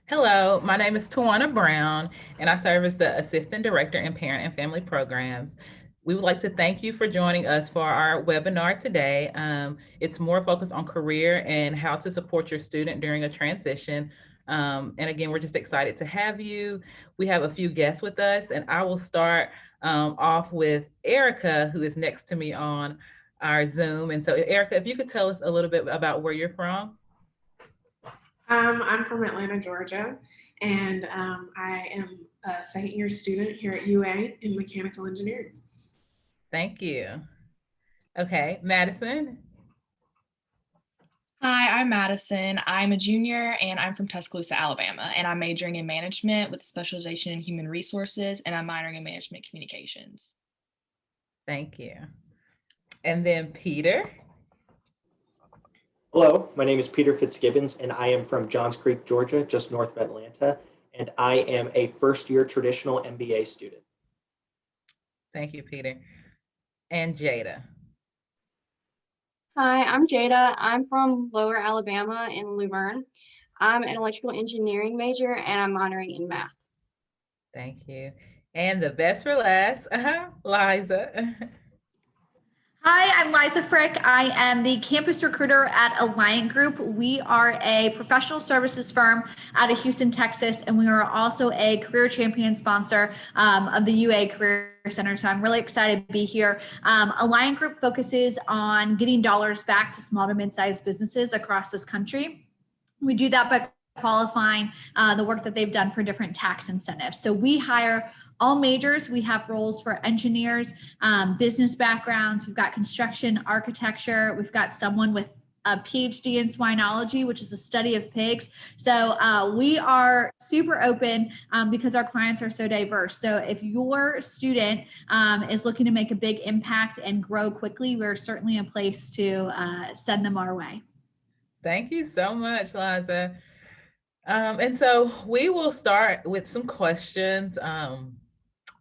Hello, my name is Tawana Brown, and I serve as the Assistant Director in Parent and Family Programs. We would like to thank you for joining us for our webinar today. It's more focused on career and how to support your student during a transition. And again, we're just excited to have you. We have a few guests with us, and I will start off with Erica, who is next to me on our Zoom. And so, Erica, if you could tell us a little bit about where you're from. I'm from Atlanta, Georgia, and I am a second year student here at UA in mechanical engineering. Thank you. Okay, Madison. Hi, I'm Madison. I'm a junior and I'm from Tuscaloosa, Alabama, and I'm majoring in management with a specialization in human resources, and I'm minoring in management communications. Thank you. And then Peter. Hello, my name is Peter Fitzgibbons, and I am from Johns Creek, Georgia, just north of Atlanta, and I am a first-year traditional MBA student. Thank you, Peter. And Jada. Hi, I'm Jada. I'm from Lower Alabama in Luverne. I'm an electrical engineering major and I'm minoring in math. Thank you. And the best for last, Liza. Hi, I'm Liza Frick. I am the campus recruiter at Alliant Group. We are a professional services firm out of Houston, Texas, and we are also a career champion sponsor of the UA Career Center. So I'm really excited to be here. Alliant Group focuses on getting dollars back to small to mid-sized businesses across this country. We do that by qualifying the work that they've done for different tax incentives. So we hire all majors. We have roles for engineers, business backgrounds. We've got construction, architecture. We've got someone with a PhD in swinology, which is the study of pigs. So we are super open because our clients are so diverse. So if your student is looking to make a big impact and grow quickly, we're certainly a place to send them our way. Thank you so much, Liza. And so we will start with some questions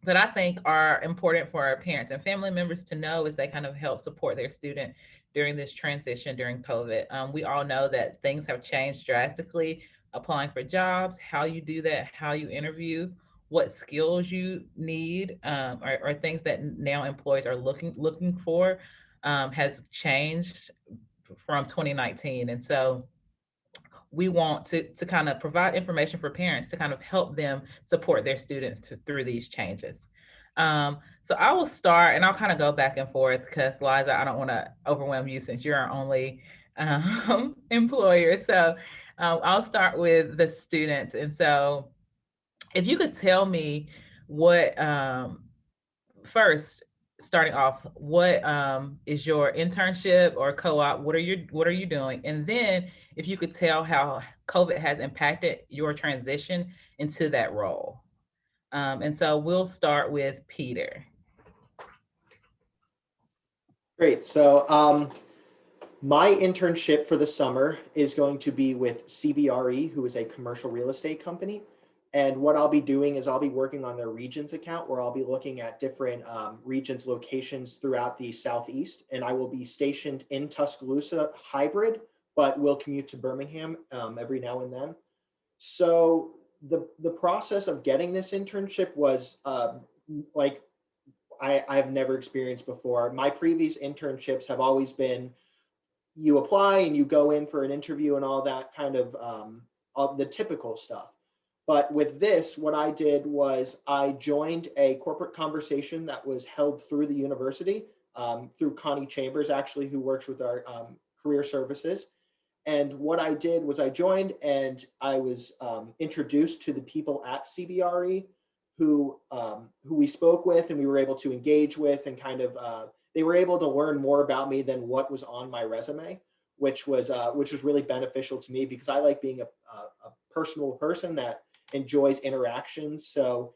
that I think are important for our parents and family members to know as they kind of help support their student during this transition during COVID. We all know that things have changed drastically, applying for jobs, how you do that, how you interview, what skills you need, or things that now employees are looking for has changed from 2019. And so we want to kind of provide information for parents to kind of help them support their students through these changes. So I will start and I'll kind of go back and forth because Liza, I don't want to overwhelm you since you're our only employer. So I'll start with the students. And so if you could tell me what, first, starting off, what is your internship or co-op? What are you doing? And then if you could tell how COVID has impacted your transition into that role. And so we'll start with Peter. Great. So my internship for the summer is going to be with CBRE, who is a commercial real estate company. And what I'll be doing is I'll be working on their regions account where I'll be looking at different regions locations throughout the Southeast. And I will be stationed in Tuscaloosa hybrid, but will commute to Birmingham every now and then. So the process of getting this internship was like I've never experienced before. My previous internships have always been you apply and you go in for an interview and all that kind of all the typical stuff. But with this, what I did was I joined a corporate conversation that was held through the university, through Connie Chambers, actually, who works with our career services. And what I did was I joined and I was introduced to the people at CBRE who we spoke with and we were able to engage with and kind of they were able to learn more about me than what was on my resume, which was really beneficial to me because I like being a personal person that enjoys interactions. So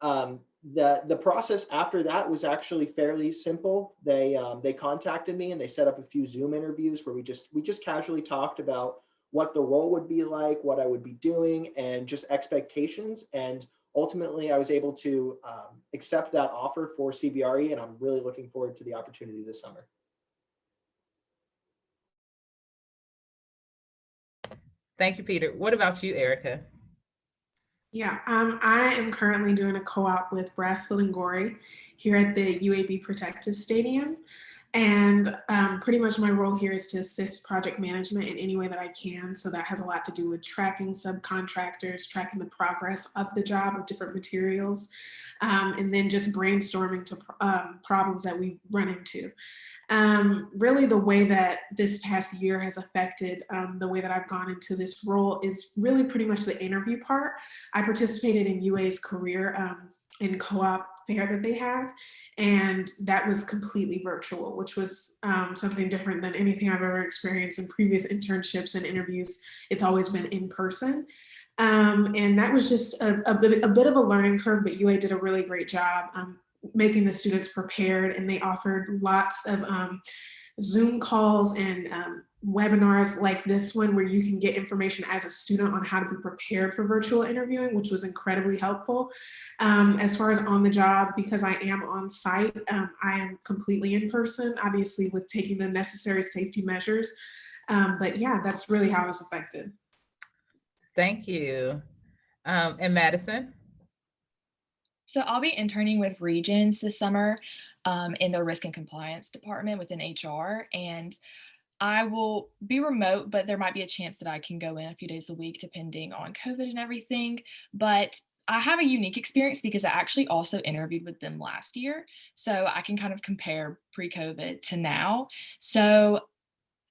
the process after that was actually fairly simple. They contacted me and they set up a few Zoom interviews where we just casually talked about what the role would be like, what I would be doing, and just expectations. And ultimately, I was able to accept that offer for CBRE, and I'm really looking forward to the opportunity this summer. Thank you, Peter. What about you, Erica? Yeah, I am currently doing a co-op with Brassfield and Gorey here at the UAB Protective Stadium. And pretty much my role here is to assist project management in any way that I can. So that has a lot to do with tracking subcontractors, tracking the progress of the job of different materials, and then just brainstorming to problems that we run into. Really, the way that this past year has affected the way that I've gone into this role is really pretty much the interview part. I participated in UA's career in co-op fair that they have, and that was completely virtual, which was something different than anything I've ever experienced in previous internships and interviews. It's always been in person. And that was just a bit of a learning curve, but UA did a really great job making the students prepared, and they offered lots of Zoom calls and webinars like this one where you can get information as a student on how to be prepared for virtual interviewing, which was incredibly helpful. As far as on the job, because I am on site, I am completely in person, obviously with taking the necessary safety measures. But yeah, that's really how I was affected. Thank you. And Madison? So I'll be interning with Regions this summer in the risk and compliance department within HR. And I will be remote, but there might be a chance that I can go in a few days a week depending on COVID and everything. But I have a unique experience because I actually also interviewed with them last year. So I can kind of compare pre-COVID to now. So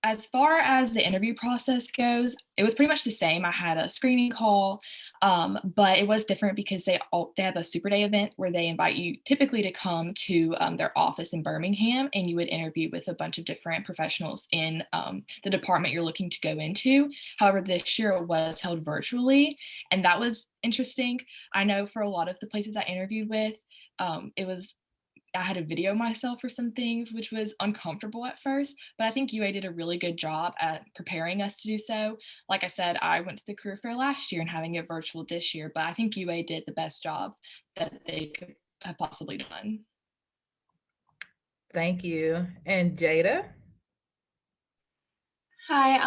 as far as the interview process goes, it was pretty much the same. I had a screening call, but it was different because they have a Super Day event where they invite you typically to come to their office in Birmingham, and you would interview with a bunch of different professionals in the department you're looking to go into. However, this year it was held virtually, and that was interesting. I know for a lot of the places I interviewed with, I had to video myself for some things, which was uncomfortable at first, but I think UA did a really good job at preparing us to do so. Like I said, I went to the career fair last year and having it virtual this year, but I think UA did the best job that they could have possibly done. Thank you. And Jada? Hi,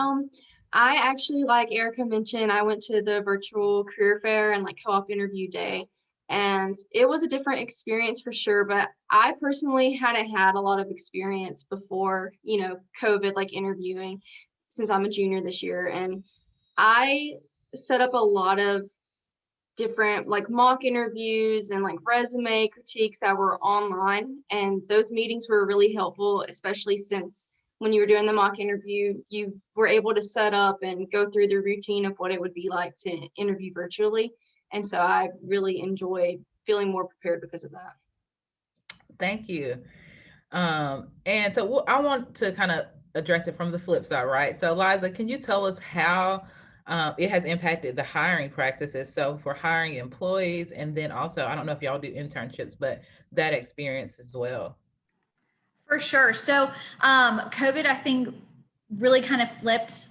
I actually, like Erica mentioned, I went to the virtual career fair and like co-op interview day, and it was a different experience for sure. But I personally hadn't had a lot of experience before, COVID, like interviewing, since I'm a junior this year, and I set up a lot of different like mock interviews and like resume critiques that were online, and those meetings were really helpful, especially since when you were doing the mock interview you were able to set up and go through the routine of what it would be like to interview virtually, and so I really enjoyed feeling more prepared because of that. Thank you. And so I want to kind of address it from the flip side, right? So Liza, can you tell us how it has impacted the hiring practices? So for hiring employees, and then also, I don't know if y'all do internships, but that experience as well. For sure. So COVID, I think, really kind of flipped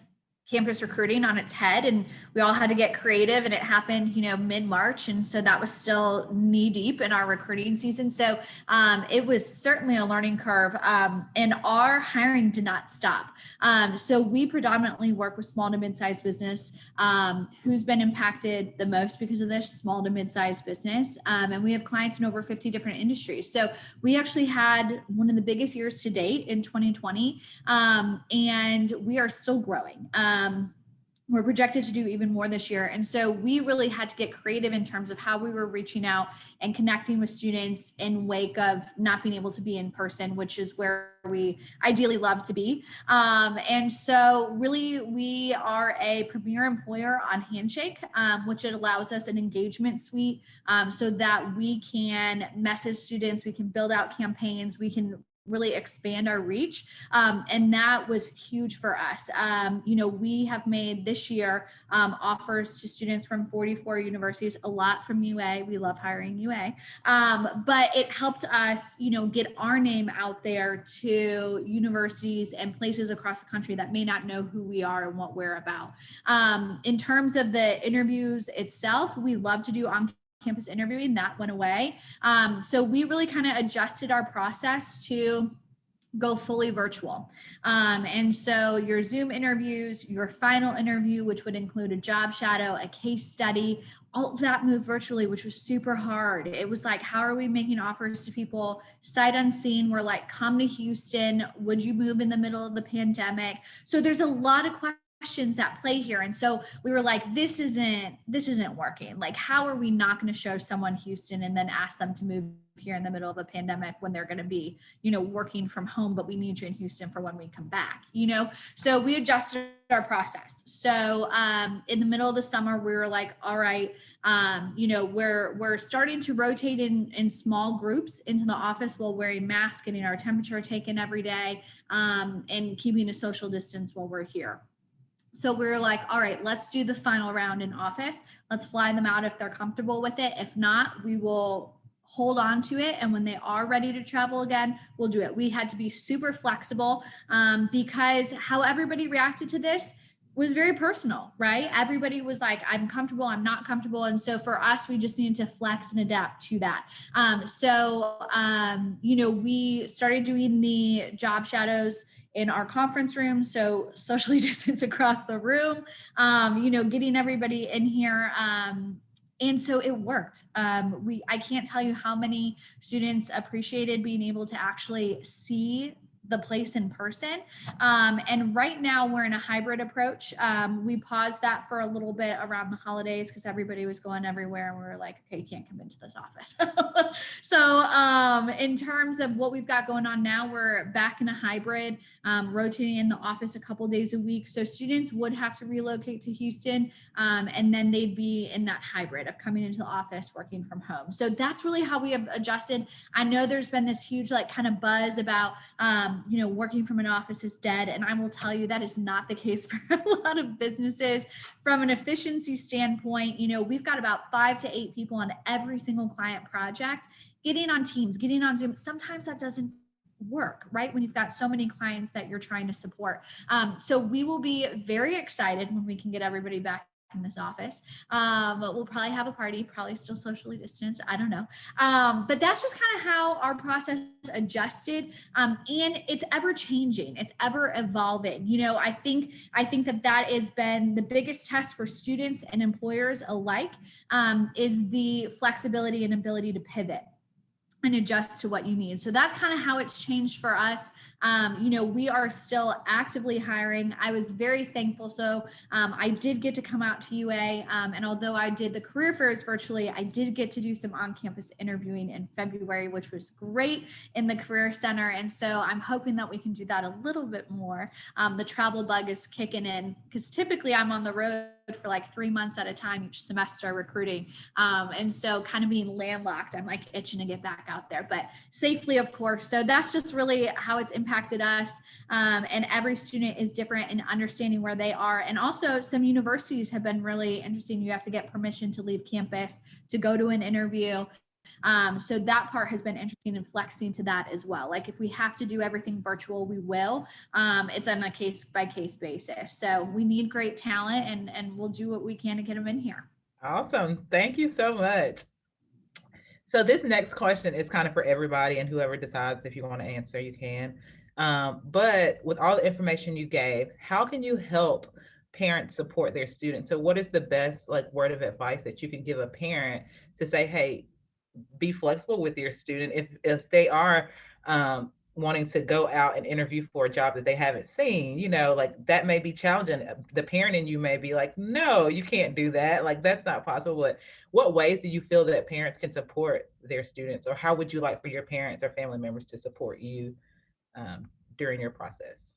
campus recruiting on its head, and we all had to get creative, and it happened, mid-March. And so that was still knee deep in our recruiting season. So it was certainly a learning curve, and our hiring did not stop. So we predominantly work with small to mid-sized business, who's been impacted the most because of this, small to mid-sized business. And we have clients in over 50 different industries. So we actually had one of the biggest years to date in 2020, and we are still growing. We're projected to do even more this year. And so we really had to get creative in terms of how we were reaching out and connecting with students in wake of not being able to be in person, which is where we ideally love to be. And so really we are a premier employer on Handshake, which it allows us an engagement suite, so that we can message students, we can build out campaigns, we can really expand our reach. And that was huge for us. We have made this year offers to students from 44 universities, a lot from UA. We love hiring UA. But it helped us, get our name out there to universities and places across the country that may not know who we are and what we're about. In terms of the interviews itself, we love to do on-campus interviewing. That went away. So we really kind of adjusted our process to go fully virtual. And so your Zoom interviews, your final interview, which would include a job shadow, a case study, all of that moved virtually, which was super hard. It was like, how are we making offers to people sight unseen? We're like, come to Houston. Would you move in the middle of the pandemic? So there's a lot of questions at play here. And so we were like, this isn't working. Like, how are we not going to show someone Houston and then ask them to move here in the middle of a pandemic when they're going to be, working from home, but we need you in Houston for when we come back, So we adjusted our process. So in the middle of the summer, we were like, all right, we're starting to rotate in small groups into the office while wearing masks, getting our temperature taken every day, and keeping a social distance while we're here. So we were like, all right, let's do the final round in office. Let's fly them out if they're comfortable with it. If not, we will hold on to it. And when they are ready to travel again, we'll do it. We had to be super flexible because how everybody reacted to this was very personal, right? Everybody was like, I'm comfortable, I'm not comfortable. And so for us, we just needed to flex and adapt to that. We started doing the job shadows in our conference room. So socially distance across the room, getting everybody in here. And so it worked. I can't tell you how many students appreciated being able to actually see the place in person. And right now we're in a hybrid approach. We paused that for a little bit around the holidays because everybody was going everywhere and we were like, okay, you can't come into this office. So in terms of what we've got going on now, we're back in a hybrid, rotating in the office a couple days a week. So students would have to relocate to Houston and then they'd be in that hybrid of coming into the office, working from home. So that's really how we have adjusted. I know there's been this huge kind of buzz about working from an office is dead. And I will tell you that is not the case for a lot of businesses. From an efficiency standpoint, we've got about 5 to 8 people on every single client project, getting on Teams, getting on Zoom. Sometimes that doesn't work, right? When you've got so many clients that you're trying to support. So we will be very excited when we can get everybody back in this office. But we'll probably have a party, probably still socially distanced. I don't know. But that's just kind of how our process adjusted. And it's ever changing. It's ever evolving. I think that has been the biggest test for students and employers alike, is the flexibility and ability to pivot and adjust to what you need. So that's kind of how it's changed for us. We are still actively hiring. I was very thankful. So I did get to come out to UA. And although I did the career fairs virtually, I did get to do some on-campus interviewing in February, which was great in the Career Center. And so I'm hoping that we can do that a little bit more. The travel bug is kicking in because typically I'm on the road for like 3 months at a time each semester recruiting. And so kind of being landlocked, I'm like itching to get back out there, but safely, of course. So that's just really how it's impacted us. And every student is different in understanding where they are. And also some universities have been really interesting. You have to get permission to leave campus to go to an interview. So that part has been interesting and flexing to that as well. Like if we have to do everything virtual, we will. It's on a case by case basis. So we need great talent and we'll do what we can to get them in here. Awesome. Thank you so much. So this next question is kind of for everybody, and whoever decides if you want to answer, you can. But with all the information you gave, how can you help parents support their students? So what is the best word of advice that you can give a parent to say, hey, be flexible with your student if they are wanting to go out and interview for a job that they haven't seen, that may be challenging. The parent in you may be like, no, you can't do that. That's not possible. But what ways do you feel that parents can support their students, or how would you like for your parents or family members to support you during your process?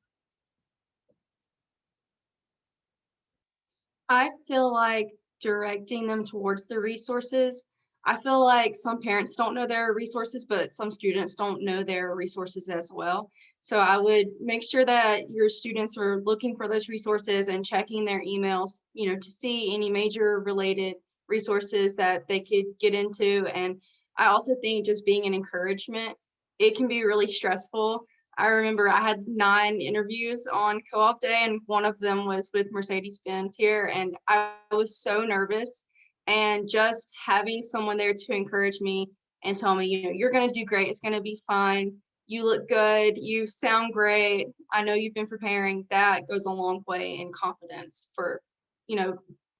I feel like directing them towards the resources. I feel like some parents don't know their resources, but some students don't know their resources as well. So I would make sure that your students are looking for those resources and checking their emails, to see any major related resources that they could get into. And I also think just being an encouragement, it can be really stressful. I remember I had 9 interviews on co-op day, and one of them was with Mercedes-Benz here, and I was so nervous. And just having someone there to encourage me and tell me, you're going to do great, it's going to be fine. you look good, you sound great, I know you've been preparing, that goes a long way in confidence for, you know,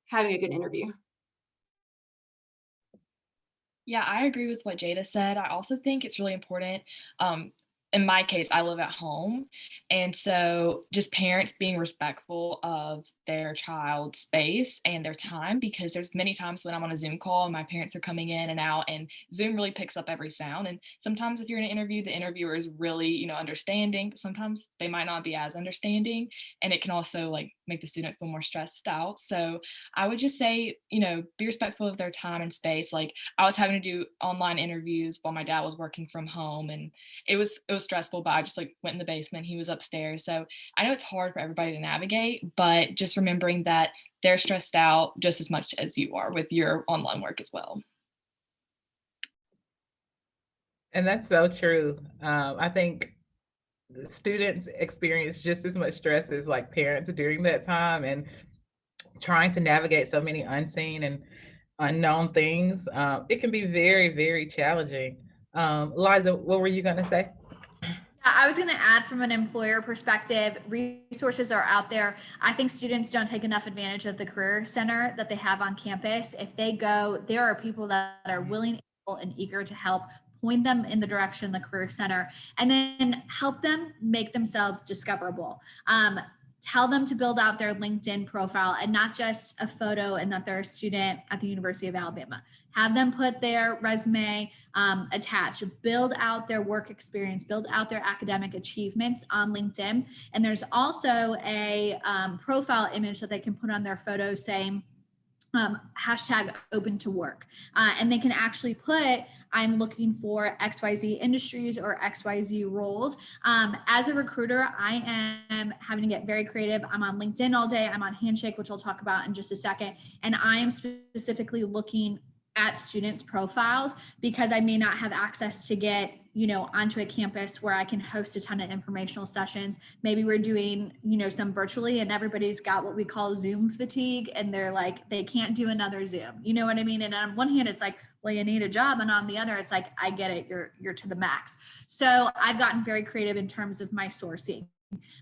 having a good interview. Yeah, I agree with what Jada said. I also think it's really important. In my case, I live at home. And so just parents being respectful of their child's space and their time, because there's many times when I'm on a Zoom call and my parents are coming in and out, and Zoom really picks up every sound. And sometimes if you're in an interview, the interviewer is really, understanding, but sometimes they might not be as understanding. And it can also like make the student feel more stressed out. So I would just say, be respectful of their time and space. Like I was having to do online interviews while my dad was working from home, and it was stressful, but I just like went in the basement. He was upstairs. So I know it's hard for everybody to navigate, but just remembering that they're stressed out just as much as you are with your online work as well. And that's so true. I think the students experience just as much stress as like parents during that time, and trying to navigate so many unseen and unknown things. It can be very, very challenging. Liza, what were you going to say? I was going to add from an employer perspective, resources are out there. I think students don't take enough advantage of the career center that they have on campus. If they go, there are people that are willing, able, and eager to help point them in the direction of the career center, and then help them make themselves discoverable. Tell them to build out their LinkedIn profile and not just a photo and that they're a student at the University of Alabama. Have them put their resume attached, build out their work experience, build out their academic achievements on LinkedIn. And there's also a profile image that they can put on their photo saying, hashtag open to work. And they can actually put, I'm looking for XYZ industries or XYZ roles. As a recruiter, I am having to get very creative. I'm on LinkedIn all day. I'm on Handshake, which I'll talk about in just a second. And I am specifically looking at students' profiles because I may not have access to get, onto a campus where I can host a ton of informational sessions. Maybe we're doing, some virtually, and everybody's got what we call Zoom fatigue, and they're like, they can't do another Zoom. You know what I mean? And on one hand, it's like, well, you need a job. And on the other, it's like, I get it. You're to the max. So I've gotten very creative in terms of my sourcing.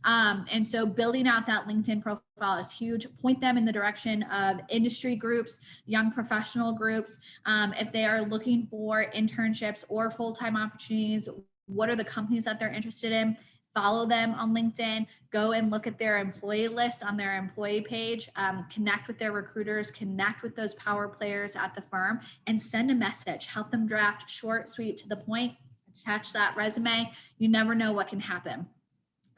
And so building out that LinkedIn profile is huge. Point them in the direction of industry groups, young professional groups. If they are looking for internships or full-time opportunities, what are the companies that they're interested in? Follow them on LinkedIn, go and look at their employee list on their employee page, connect with their recruiters, connect with those power players at the firm, and send a message. Help them draft short, sweet, to the point, attach that resume. You never know what can happen.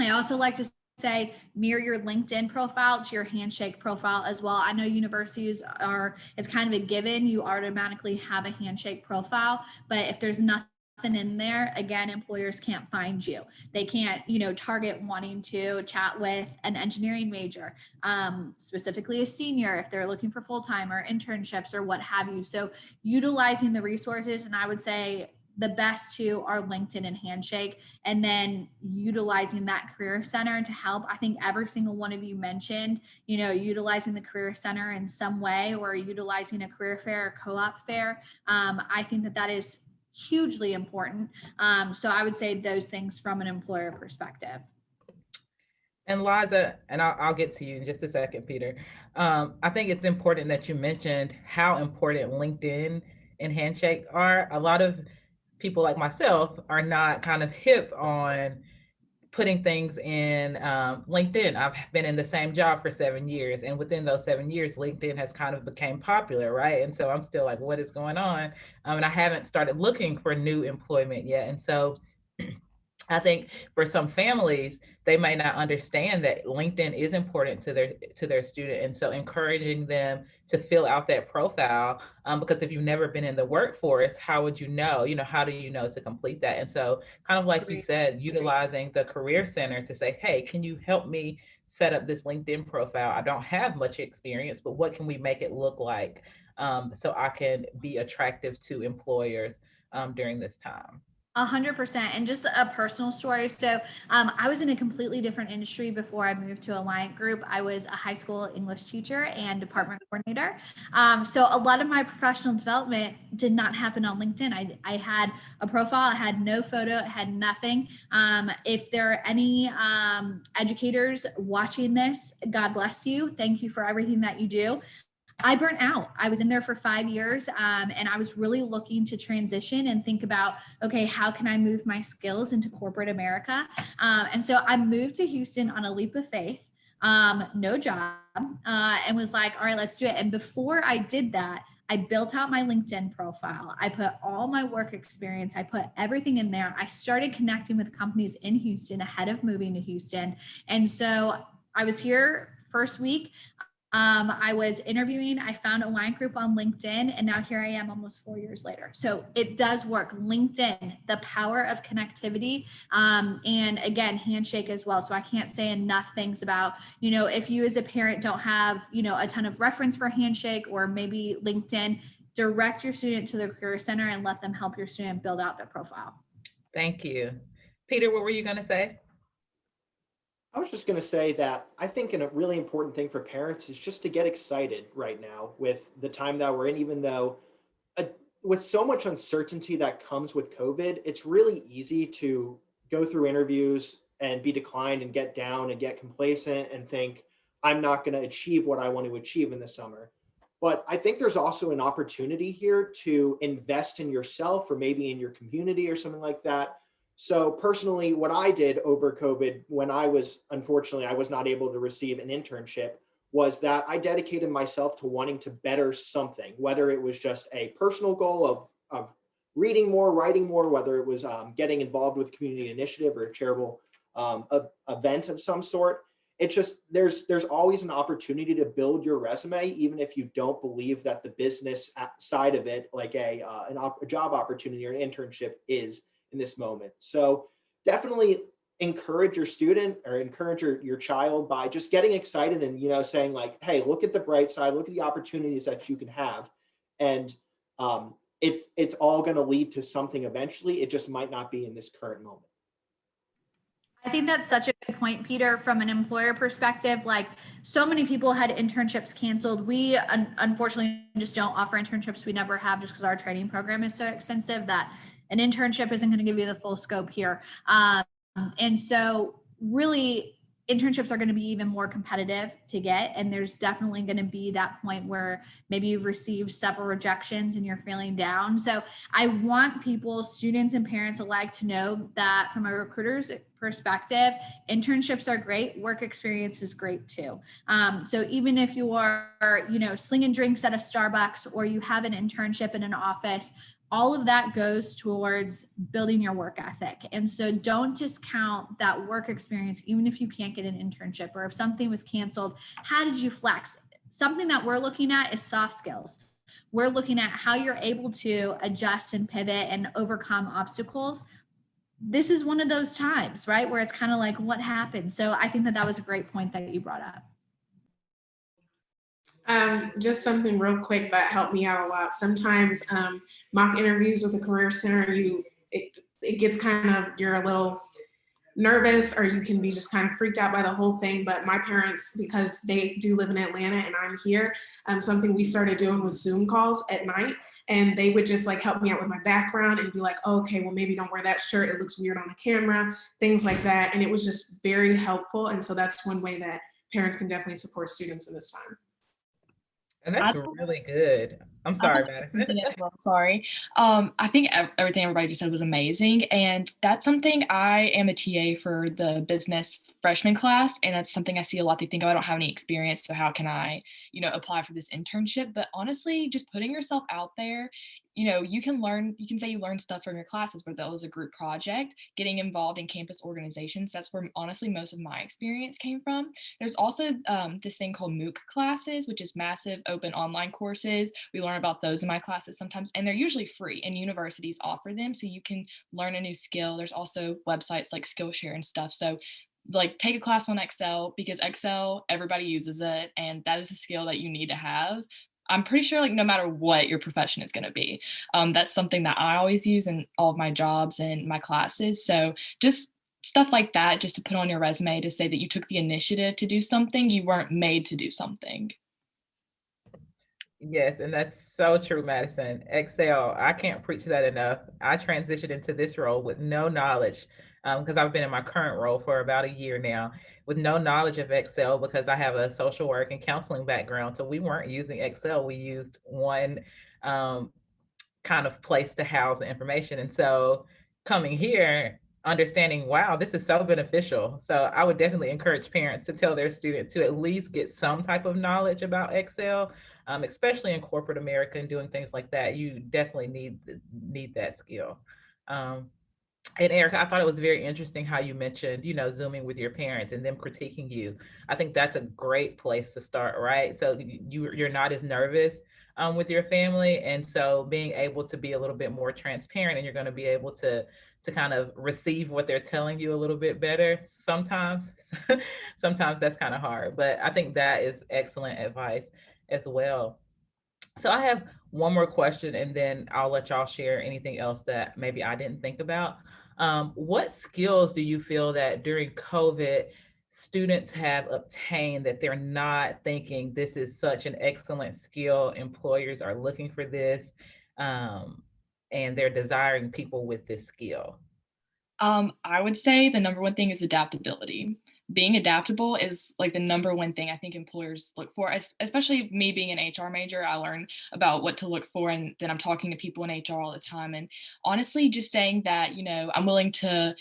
I also like to say mirror your LinkedIn profile to your Handshake profile as well. I know universities it's kind of a given. You automatically have a Handshake profile, but if there's nothing in there, again, employers can't find you. They can't, target wanting to chat with an engineering major, specifically a senior, if they're looking for full-time or internships or what have you. So utilizing the resources, and I would say the best two are LinkedIn and Handshake, and then utilizing that career center to help. I think every single one of you mentioned, utilizing the career center in some way, or utilizing a career fair or co-op fair. I think that is hugely important. So I would say those things from an employer perspective. And Liza, and I'll get to you in just a second, Peter. I think it's important that you mentioned how important LinkedIn and Handshake are. A lot of people like myself are not kind of hip on putting things in LinkedIn. I've been in the same job for 7 years, and within those 7 years, LinkedIn has kind of became popular, right? And so I'm still like, what is going on? And I haven't started looking for new employment yet. And so I think for some families, they may not understand that LinkedIn is important to their student, and so encouraging them to fill out that profile, because if you've never been in the workforce, how would you know? How do you know to complete that? And so, kind of like you said, utilizing the Career Center to say, "Hey, can you help me set up this LinkedIn profile? I don't have much experience, but what can we make it look like so I can be attractive to employers during this time?" 100%. And just a personal story. So I was in a completely different industry before I moved to Alliant Group. I was a high school English teacher and department coordinator. So a lot of my professional development did not happen on LinkedIn. I had a profile, I had no photo, it had nothing. If there are any educators watching this, God bless you. Thank you for everything that you do. I burnt out. I was in there for 5 years, and I was really looking to transition and think about, okay, how can I move my skills into corporate America? And so I moved to Houston on a leap of faith, no job, and was like, all right, let's do it. And before I did that, I built out my LinkedIn profile. I put all my work experience, I put everything in there. I started connecting with companies in Houston ahead of moving to Houston. And so I was here first week. I was interviewing, I found Alliant Group on LinkedIn, and now here I am almost 4 years later. So it does work. LinkedIn, the power of connectivity, and again, Handshake as well. So I can't say enough things about, if you as a parent don't have, a ton of reference for Handshake or maybe LinkedIn, direct your student to the Career Center and let them help your student build out their profile. Thank you. Peter, what were you going to say? I was just going to say that I think a really important thing for parents is just to get excited right now with the time that we're in, even though with so much uncertainty that comes with COVID, it's really easy to go through interviews and be declined and get down and get complacent and think, I'm not going to achieve what I want to achieve in the summer. But I think there's also an opportunity here to invest in yourself or maybe in your community or something like that. So personally, what I did over COVID when I was not able to receive an internship was that I dedicated myself to wanting to better something, whether it was just a personal goal of reading more, writing more, whether it was getting involved with community initiative or a charitable event of some sort. It's just there's always an opportunity to build your resume, even if you don't believe that the business side of it, like a job opportunity or an internship is in this moment. So definitely encourage your student or encourage your child by just getting excited and, saying like, hey, look at the bright side, look at the opportunities that you can have. And it's all going to lead to something eventually. It just might not be in this current moment. I think that's such a good point, Peter, from an employer perspective. Like, so many people had internships canceled. We unfortunately just don't offer internships. We never have, just because our training program is so extensive that an internship isn't going to give you the full scope here. And so really, internships are going to be even more competitive to get. And there's definitely going to be that point where maybe you've received several rejections and you're feeling down. So I want people, students and parents alike, to know that from a recruiter's perspective, internships are great. Work experience is great too. So even if you are, slinging drinks at a Starbucks or you have an internship in an office, all of that goes towards building your work ethic. And so don't discount that work experience, even if you can't get an internship or if something was canceled. How did you flex? Something that we're looking at is soft skills. We're looking at how you're able to adjust and pivot and overcome obstacles. This is one of those times, right, where it's kind of like, what happened? So I think that was a great point that you brought up. Just something real quick that helped me out a lot. Sometimes mock interviews with the Career Center, it gets kind of, you're a little nervous or you can be just kind of freaked out by the whole thing. But my parents, because they do live in Atlanta and I'm here, something we started doing was Zoom calls at night. And they would just like help me out with my background and be like, oh, okay, well, maybe don't wear that shirt. It looks weird on the camera, things like that. And it was just very helpful. And so that's one way that parents can definitely support students in this time. And that's really good. I'm sorry, Madison. Sorry. I think everything everybody just said was amazing. And that's something, I am a TA for the business freshman class. And that's something I see a lot. They think, oh, I don't have any experience, so how can I, apply for this internship? But honestly, just putting yourself out there, you can say you learn stuff from your classes, but that was a group project, getting involved in campus organizations. That's where honestly most of my experience came from. There's also this thing called MOOC classes, which is massive open online courses. We learn about those in my classes sometimes, and they're usually free, and universities offer them so you can learn a new skill. There's also websites like Skillshare and stuff. So like take a class on Excel, because Excel, everybody uses it, and that is a skill that you need to have. I'm pretty sure like no matter what your profession is going to be, that's something that I always use in all of my jobs and my classes. So just stuff like that, just to put on your resume to say that you took the initiative to do something, you weren't made to do something. Yes, and that's so true, Madison. Excel, I can't preach that enough. I transitioned into this role with no knowledge because I've been in my current role for about a year now with no knowledge of Excel because I have a social work and counseling background. So we weren't using Excel. We used one um, kind of place to house the information. And so coming here, understanding, wow, this is so beneficial. So I would definitely encourage parents to tell their student to at least get some type of knowledge about Excel, especially in corporate America and doing things like that. You definitely need that skill. And Erica, I thought it was very interesting how you mentioned, Zooming with your parents and them critiquing you. I think that's a great place to start, right? So you're not as nervous with your family, and so being able to be a little bit more transparent, and you're going to be able to kind of receive what they're telling you a little bit better. Sometimes, sometimes that's kind of hard, but I think that is excellent advice as well. So I have one more question, and then I'll let y'all share anything else that maybe I didn't think about. What skills do you feel that during COVID students have obtained that they're not thinking this is such an excellent skill, employers are looking for this, and they're desiring people with this skill? I would say the number one thing is adaptability. Being adaptable is like the number one thing I think employers look for, especially me being an HR major. I learn about what to look for, and then I'm talking to people in HR all the time. And honestly, just saying that, I'm willing to,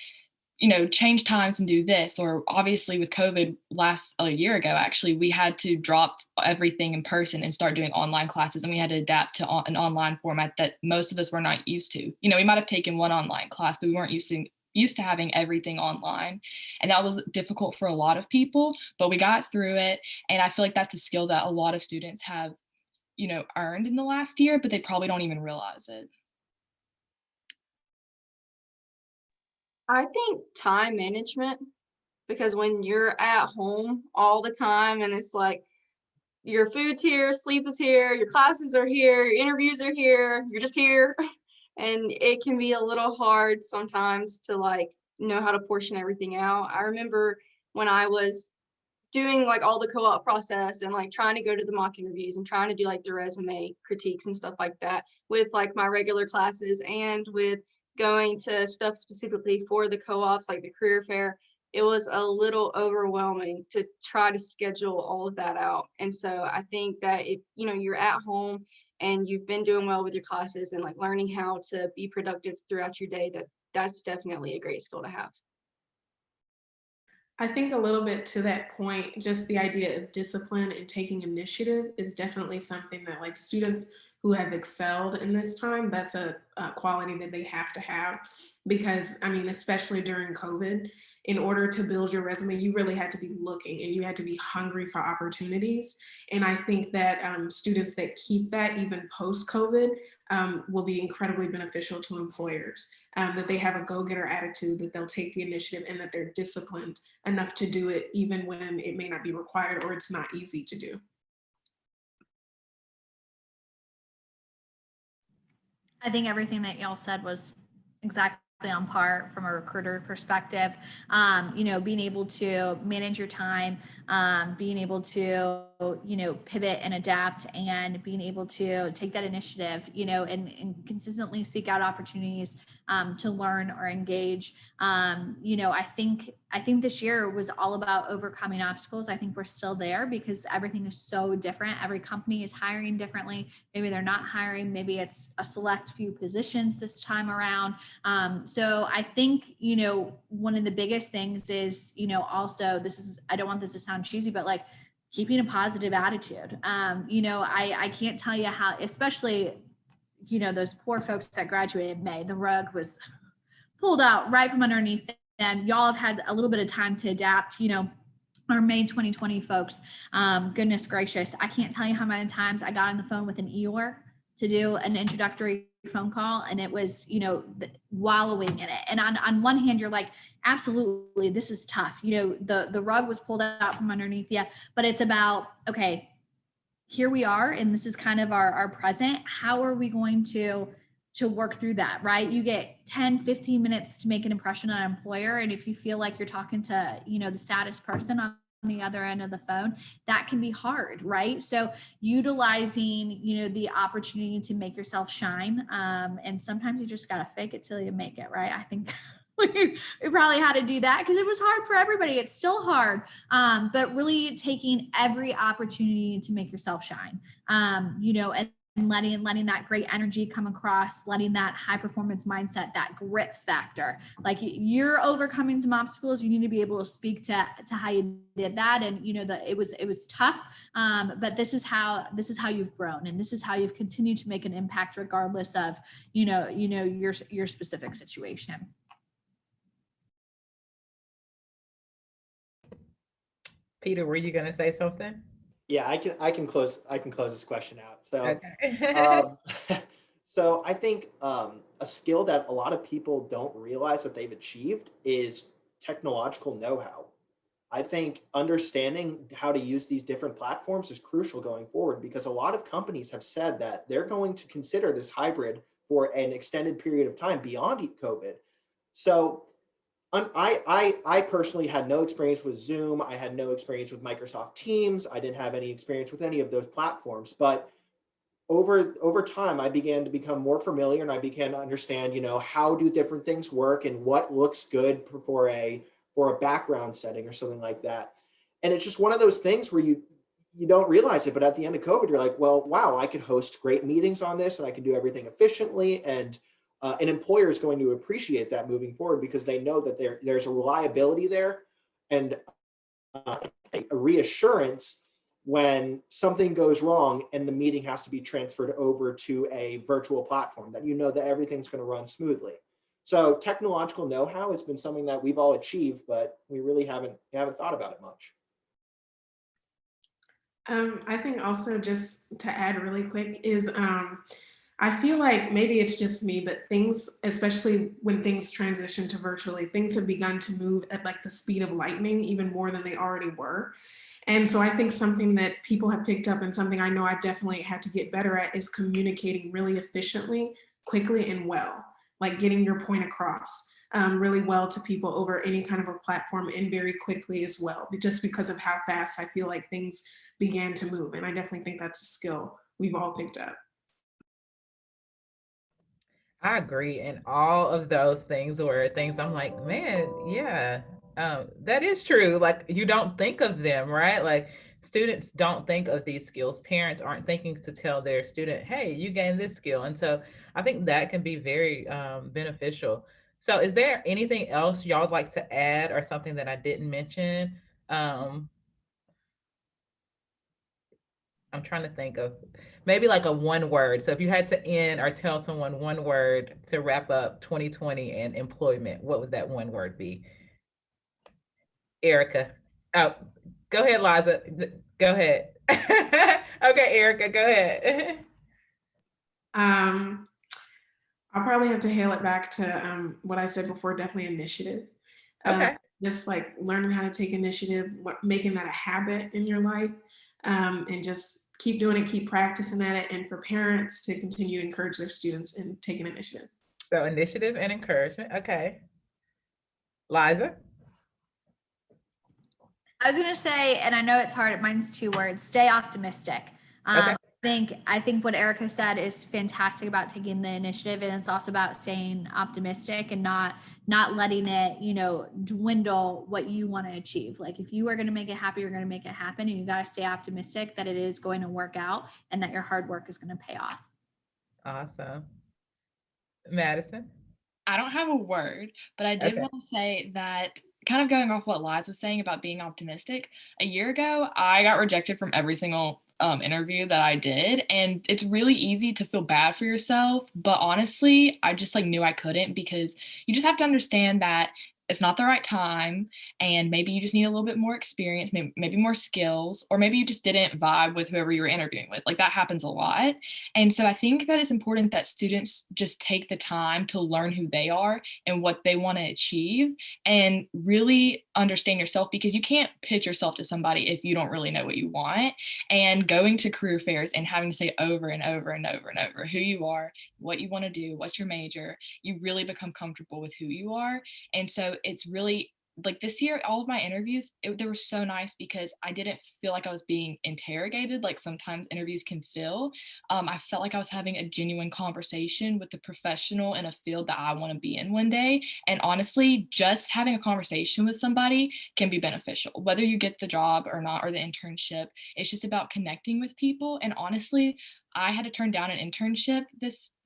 change times and do this, or obviously with COVID last a year ago, actually, we had to drop everything in person and start doing online classes. And we had to adapt to an online format that most of us were not used to. We might have taken one online class, but we weren't used to having everything online. And that was difficult for a lot of people, but we got through it. And I feel like that's a skill that a lot of students have, earned in the last year, but they probably don't even realize it. I think time management, because when you're at home all the time and it's like your food's here, sleep is here, your classes are here, your interviews are here, you're just here. And it can be a little hard sometimes to like know how to portion everything out. I remember when I was doing like all the co-op process and like trying to go to the mock interviews and trying to do like the resume critiques and stuff like that with like my regular classes and with going to stuff specifically for the co-ops like the career fair. It was a little overwhelming to try to schedule all of that out. And so I think that if you're at home and you've been doing well with your classes and like learning how to be productive throughout your day, that's definitely a great skill to have. I think a little bit to that point, just the idea of discipline and taking initiative is definitely something that like students who have excelled in this time, that's a quality that they have to have. Because I mean, especially during COVID, in order to build your resume, you really had to be looking and you had to be hungry for opportunities. And I think that students that keep that even post-COVID will be incredibly beneficial to employers, that they have a go-getter attitude, that they'll take the initiative, and that they're disciplined enough to do it even when it may not be required or it's not easy to do. I think everything that y'all said was exactly on par from a recruiter perspective. Being able to manage your time, being able to, pivot and adapt, and being able to take that initiative, and consistently seek out opportunities to learn or engage. I think this year was all about overcoming obstacles. I think we're still there because everything is so different. Every company is hiring differently. Maybe they're not hiring. Maybe it's a select few positions this time around. So I think, one of the biggest things is, also I don't want this to sound cheesy, but like keeping a positive attitude. I can't tell you how, especially, those poor folks that graduated in May, the rug was pulled out right from underneath them. Y'all have had a little bit of time to adapt, our May 2020 folks. Goodness gracious. I can't tell you how many times I got on the phone with an EOR to do an introductory phone call, and it was, wallowing in it. And on one hand, you're like, absolutely, this is tough. The rug was pulled out from underneath you, but it's about, okay, here we are, and this is kind of our present. How are we going to work through that, right? You get 10, 15 minutes to make an impression on an employer. And if you feel like you're talking to, the saddest person on the other end of the phone, that can be hard, right? So utilizing, the opportunity to make yourself shine. And sometimes you just got to fake it till you make it, right? I think we probably had to do that because it was hard for everybody. It's still hard. But really taking every opportunity to make yourself shine, and letting that great energy come across, letting that high performance mindset, that grit factor. Like you're overcoming some obstacles, you need to be able to speak to how you did that. And it was tough, but this is how you've grown, and this is how you've continued to make an impact regardless of your specific situation. Peter, were you going to say something? Yeah, I can close this question out. So Okay. so I think a skill that a lot of people don't realize that they've achieved is technological know-how. I think understanding how to use these different platforms is crucial going forward, because a lot of companies have said that they're going to consider this hybrid for an extended period of time beyond COVID. So I personally had no experience with Zoom. I had no experience with Microsoft Teams. I didn't have any experience with any of those platforms. But over time, I began to become more familiar, and I began to understand, how do different things work and what looks good for a background setting or something like that. And it's just one of those things where you don't realize it, but at the end of COVID, you're like, well, wow, I could host great meetings on this, and I can do everything efficiently. And an employer is going to appreciate that moving forward, because they know that there's a reliability there and a reassurance when something goes wrong and the meeting has to be transferred over to a virtual platform, that that everything's going to run smoothly. So technological know-how has been something that we've all achieved, but we really haven't thought about it much. I think also, just to add really quick, is I feel like maybe it's just me, but things, especially when things transition to virtually, things have begun to move at like the speed of lightning, even more than they already were. And so I think something that people have picked up, and something I know I've definitely had to get better at, is communicating really efficiently, quickly, and well, like getting your point across really well to people over any kind of a platform, and very quickly as well, just because of how fast I feel like things began to move. And I definitely think that's a skill we've all picked up. I agree. And all of those things were things I'm like, man, yeah, that is true. Like you don't think of them, right? Like students don't think of these skills. Parents aren't thinking to tell their student, hey, you gained this skill. And so I think that can be very beneficial. So is there anything else y'all would like to add, or something that I didn't mention? I'm trying to think of maybe like a one word. So if you had to end or tell someone one word to wrap up 2020 and employment, what would that one word be? Erica. Oh, go ahead, Liza. Go ahead. Okay, Erica, go ahead. I'll probably have to hail it back to what I said before, definitely initiative. Okay. Just like learning how to take initiative, making that a habit in your life, and just keep doing it, keep practicing at it. And for parents to continue to encourage their students in taking initiative. So initiative and encouragement. Okay. Liza? I was going to say, and I know it's hard, mine's 2 words, stay optimistic. Okay. I think what Erica said is fantastic about taking the initiative, and it's also about staying optimistic and not letting it, dwindle what you want to achieve. Like if you are going to make it happen, you're going to make it happen, and you got to stay optimistic that it is going to work out and that your hard work is going to pay off. Awesome. Madison? I don't have a word, but I did Okay. want to say that, kind of going off what Liz was saying about being optimistic, a year ago, I got rejected from every single interview that I did. And it's really easy to feel bad for yourself. But honestly, I just knew I couldn't, because you just have to understand that it's not the right time, and maybe you just need a little bit more experience, maybe more skills, or maybe you just didn't vibe with whoever you were interviewing with. Like, that happens a lot. And so I think that it's important that students just take the time to learn who they are and what they want to achieve, and really understand yourself, because you can't pitch yourself to somebody if you don't really know what you want. And going to career fairs and having to say over and over and over and over who you are, what you want to do, what's your major, you really become comfortable with who you are. And so it's really like this year, all of my interviews, they were so nice because I didn't feel like I was being interrogated like sometimes interviews can feel. I felt like I was having a genuine conversation with the professional in a field that I want to be in one day. And honestly, just having a conversation with somebody can be beneficial, whether you get the job or not, or the internship. It's just about connecting with people. And honestly, I had to turn down an internship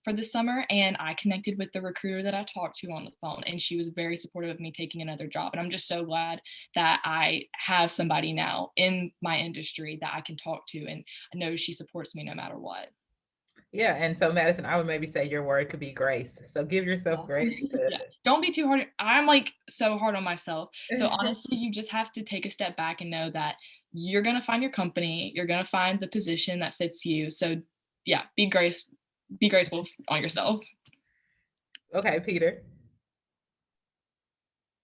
for this summer, and I connected with the recruiter that I talked to on the phone, and she was very supportive of me taking another job. And I'm just so glad that I have somebody now in my industry that I can talk to, and I know she supports me no matter what. Yeah, and so Madison, I would maybe say your word could be grace. So give yourself grace. Yeah. Don't be too hard. I'm like so hard on myself. So honestly, you just have to take a step back and know that you're going to find your company, you're going to find the position that fits you. So yeah, be graceful on yourself. Okay, Peter.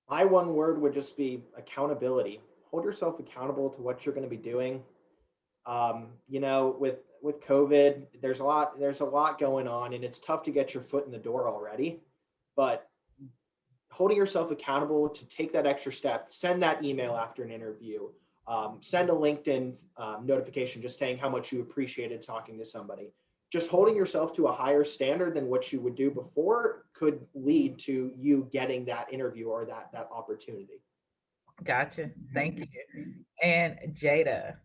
My one word would just be accountability. Hold yourself accountable to what you're going to be doing. With COVID, there's a lot going on, and it's tough to get your foot in the door already. But holding yourself accountable to take that extra step, send that email after an interview, send a LinkedIn notification just saying how much you appreciated talking to somebody. Just holding yourself to a higher standard than what you would do before could lead to you getting that interview or that opportunity. Gotcha. Thank you. And Jada.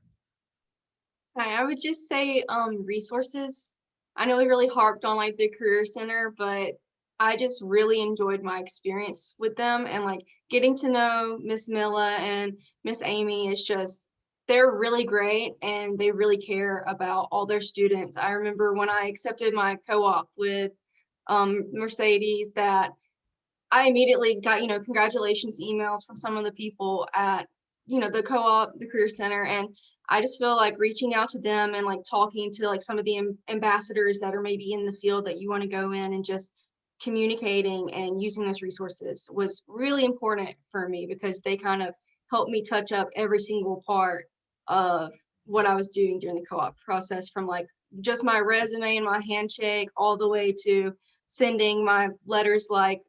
Hi, I would just say resources. I know we really harped on like the career center, but I just really enjoyed my experience with them, and like getting to know Miss Milla and Miss Amy is just, they're really great and they really care about all their students. I remember when I accepted my co-op with Mercedes, that I immediately got, congratulations emails from some of the people at, the co-op, the career center. And I just feel like reaching out to them and like talking to like some of the ambassadors that are maybe in the field that you want to go in, and just communicating and using those resources was really important for me, because they kind of helped me touch up every single part of what I was doing during the co-op process, from like just my resume and my handshake all the way to sending my letters like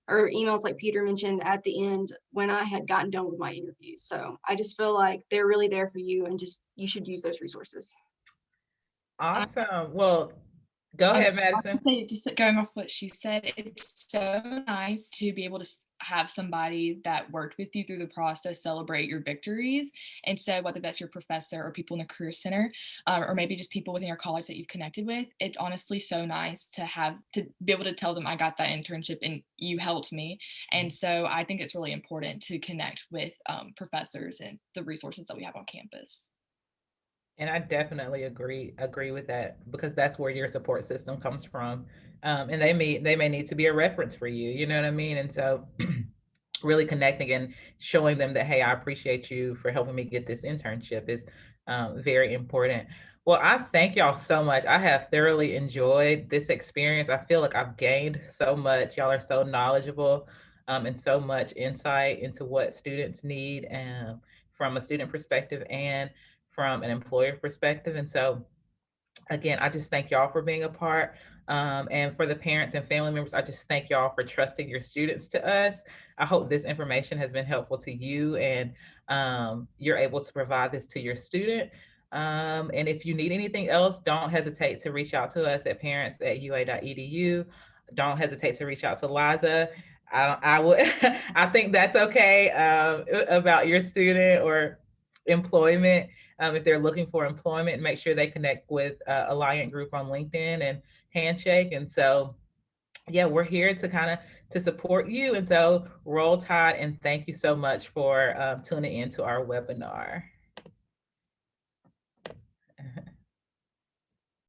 or emails like Peter mentioned at the end when I had gotten done with my interview. So I just feel like they're really there for you, and just you should use those resources. Awesome. Well, go ahead, Madison. Say, just going off what she said, it's so nice to be able to have somebody that worked with you through the process celebrate your victories. And so whether that's your professor or people in the career center, or maybe just people within your college that you've connected with, it's honestly so nice to be able to tell them I got that internship and you helped me. And so I think it's really important to connect with professors and the resources that we have on campus. And I definitely agree with that, because that's where your support system comes from. And they may need to be a reference for you, you know what I mean? And so really connecting and showing them that, hey, I appreciate you for helping me get this internship is very important. Well, I thank y'all so much. I have thoroughly enjoyed this experience. I feel like I've gained so much. Y'all are so knowledgeable and so much insight into what students need from a student perspective and from an employer perspective. And so again, I just thank y'all for being a part. And for the parents and family members, I just thank y'all for trusting your students to us. I hope this information has been helpful to you, and you're able to provide this to your student. And if you need anything else, don't hesitate to reach out to us at parents@ua.edu. Don't hesitate to reach out to Liza. I would, I think that's okay about your student or employment. If they're looking for employment, make sure they connect with Alliant Group on LinkedIn and Handshake. And so, yeah, we're here to support you. And so roll tide, and thank you so much for tuning into our webinar.